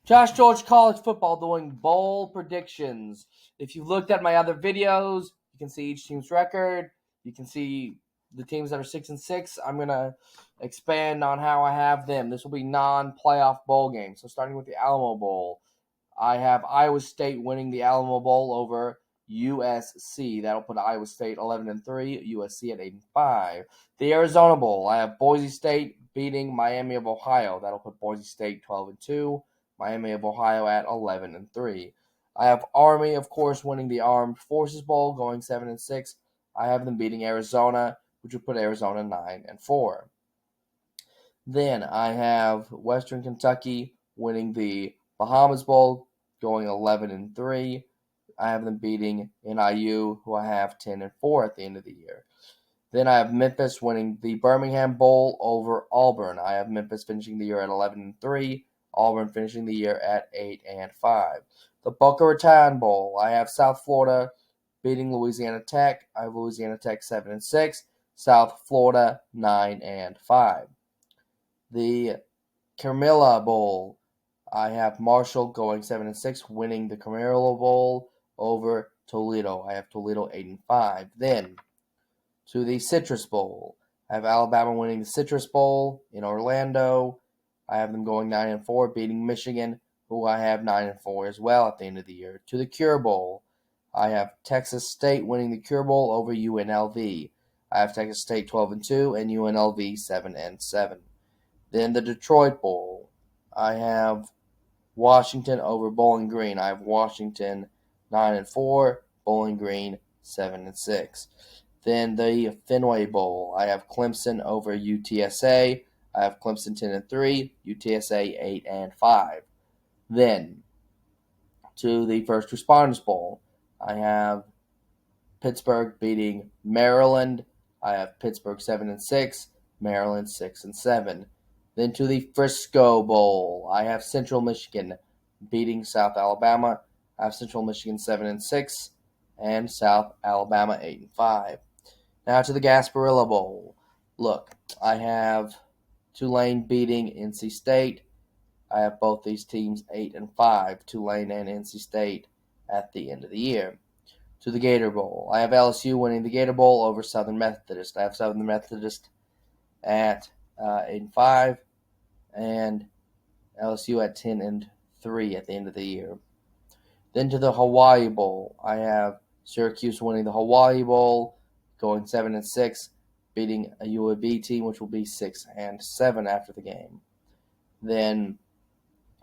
Josh George College Football doing bowl predictions. If you've looked at my other videos, you can see each team's record. You can see the teams that are 6-6. I'm gonna expand on how I have them. This will be non-playoff bowl games. So starting with the Alamo Bowl, I have Iowa State winning the Alamo Bowl over USC. That'll put Iowa State 11-3, USC at 8-5. The Arizona Bowl, I have Boise State beating Miami of Ohio. That'll put Boise State 12-2. Miami of Ohio at 11-3. I have Army, of course, winning the Armed Forces Bowl, going 7-6. I have them beating Arizona, which would put Arizona 9-4. Then I have Western Kentucky winning the Bahamas Bowl, going 11-3. I have them beating NIU, who I have 10-4 at the end of the year. Then I have Memphis winning the Birmingham Bowl over Auburn. I have Memphis finishing the year at 11-3. Auburn finishing the year at 8-5. The Boca Raton Bowl, I have South Florida beating Louisiana Tech. I have Louisiana Tech 7-6. South Florida 9-5. The Carmilla Bowl, I have Marshall going 7-6, winning the Carmilla Bowl over Toledo. I have Toledo 8-5. Then to the Citrus Bowl, I have Alabama winning the Citrus Bowl in Orlando. I have them going 9-4, beating Michigan, who I have 9-4 as well at the end of the year. To the Cure Bowl, I have Texas State winning the Cure Bowl over UNLV. I have Texas State 12-2 and UNLV 7-7. Then the Detroit Bowl, I have Washington over Bowling Green. I have Washington 9-4, Bowling Green 7-6. Then the Fenway Bowl, I have Clemson over UTSA. I have Clemson 10-3, UTSA 8-5. Then to the First Responders Bowl, I have Pittsburgh beating Maryland. I have Pittsburgh 7-6, Maryland 6-7. Then to the Frisco Bowl, I have Central Michigan beating South Alabama. I have Central Michigan 7-6 and South Alabama 8-5. Now to the Gasparilla Bowl. Look, I have Tulane beating NC State. I have both these teams 8-5, Tulane and NC State at the end of the year. To the Gator Bowl, I have LSU winning the Gator Bowl over Southern Methodist. I have Southern Methodist at 8-5 and LSU at 10-3 at the end of the year. Then to the Hawaii Bowl, I have Syracuse winning the Hawaii Bowl, going 7-6, beating a UAB team, which will be 6-7 after the game. Then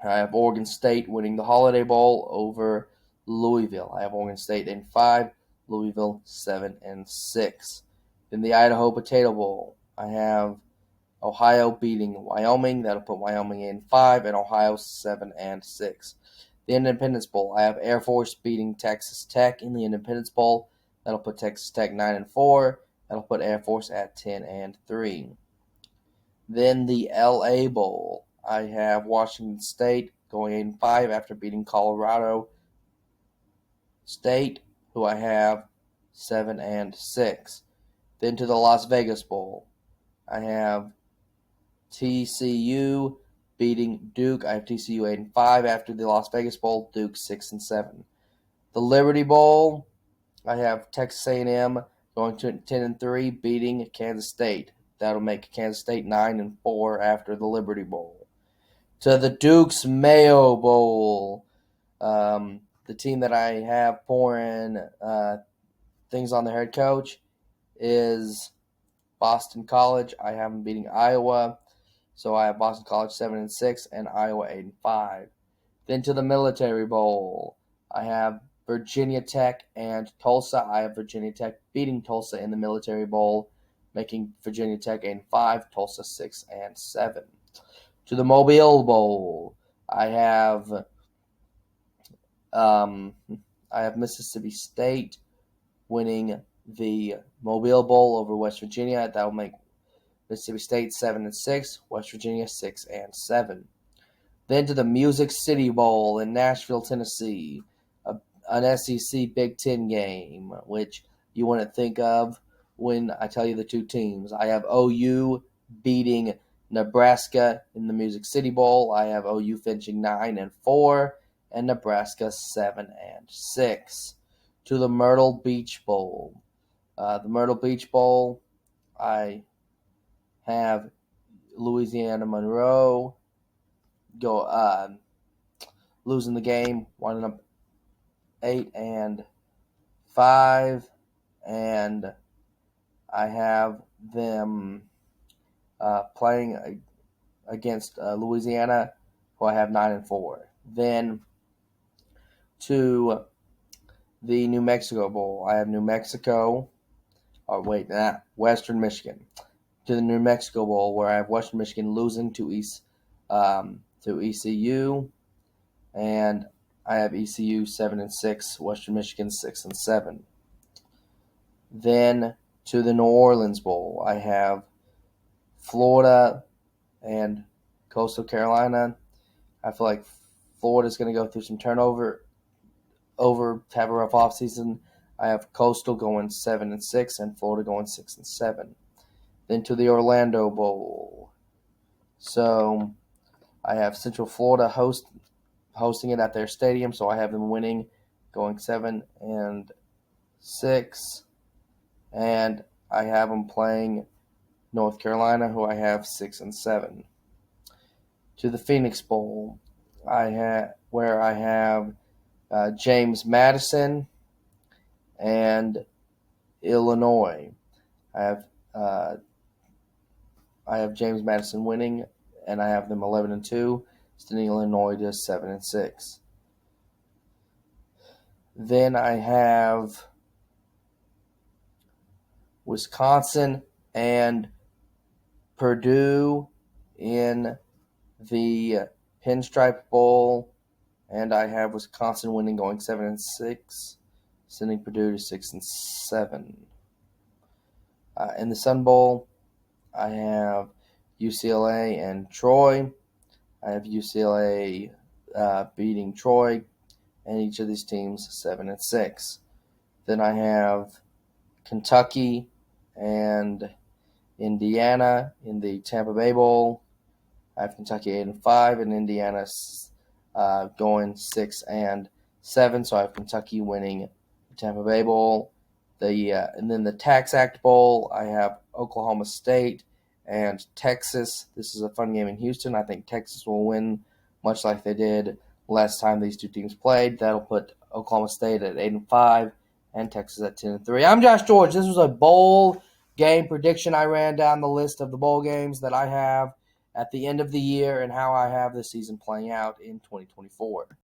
I have Oregon State winning the Holiday Bowl over Louisville. I have Oregon State 8-5, Louisville 7-6. Then the Idaho Potato Bowl, I have Ohio beating Wyoming. That'll put Wyoming 8-5 and Ohio 7-6. The Independence Bowl, I have Air Force beating Texas Tech in the Independence Bowl. That'll put Texas Tech 9-4. That'll put Air Force at 10-3. Then the LA Bowl, I have Washington State going 8-5 after beating Colorado State, who I have 7-6. Then to the Las Vegas Bowl, I have TCU beating Duke. I have TCU 8-5 after the Las Vegas Bowl. Duke 6-7. The Liberty Bowl, I have Texas A&M going to 10-3, beating Kansas State. That'll make Kansas State 9-4 after the Liberty Bowl. To the Duke's Mayo Bowl, the team that I have pouring things on their head coach is Boston College. I have them beating Iowa. So I have Boston College 7-6 and Iowa 8-5. Then to the Military Bowl, I have Virginia Tech and Tulsa. I have Virginia Tech beating Tulsa in the Military Bowl, making Virginia Tech 8-5, Tulsa 6-7. To the Mobile Bowl, I have Mississippi State winning the Mobile Bowl over West Virginia. That will make Mississippi State 7-6, West Virginia 6-7. Then to the Music City Bowl in Nashville, Tennessee, an SEC Big Ten game, which you want to think of when I tell you the two teams. I have OU beating Nebraska in the Music City Bowl, I have OU finishing 9-4, and Nebraska 7-6. To the Myrtle Beach Bowl. The Myrtle Beach Bowl, I have Louisiana Monroe losing the game, winding up 8-5, and I have them playing against Louisiana, who I have 9-4. Then to the New Mexico Bowl, I have Western Michigan. To the New Mexico Bowl, where I have Western Michigan losing to ECU, and I have ECU 7-6, Western Michigan 6-7. Then to the New Orleans Bowl, I have Florida and Coastal Carolina. I feel like Florida's going to go through some turnover, have a rough offseason. I have Coastal going 7-6 and Florida going 6-7. Then to the Orlando Bowl. So I have Central Florida hosting it at their stadium, so I have them winning, going 7-6, and I have them playing North Carolina, who I have 6-7. To the Phoenix Bowl, where I have James Madison and Illinois. I have James Madison winning, and I have them 11-2, sending Illinois to 7-6. Then I have Wisconsin and Purdue in the Pinstripe Bowl, and I have Wisconsin winning, going 7-6, sending Purdue to 6-7. In the Sun Bowl, I have UCLA and Troy. I have UCLA beating Troy, and each of these teams 7-6. Then I have Kentucky and Indiana in the Tampa Bay Bowl. I have Kentucky 8-5, and Indiana going 6-7. So I have Kentucky winning the Tampa Bay Bowl. And then the Tax Act Bowl, I have Oklahoma State and Texas. This is a fun game in Houston. I think Texas will win, much like they did last time these two teams played. That'll put Oklahoma State at 8-5 and Texas at 10-3. I'm Josh George. This was a bowl game prediction. I ran down the list of the bowl games that I have at the end of the year and how I have the season playing out in 2024.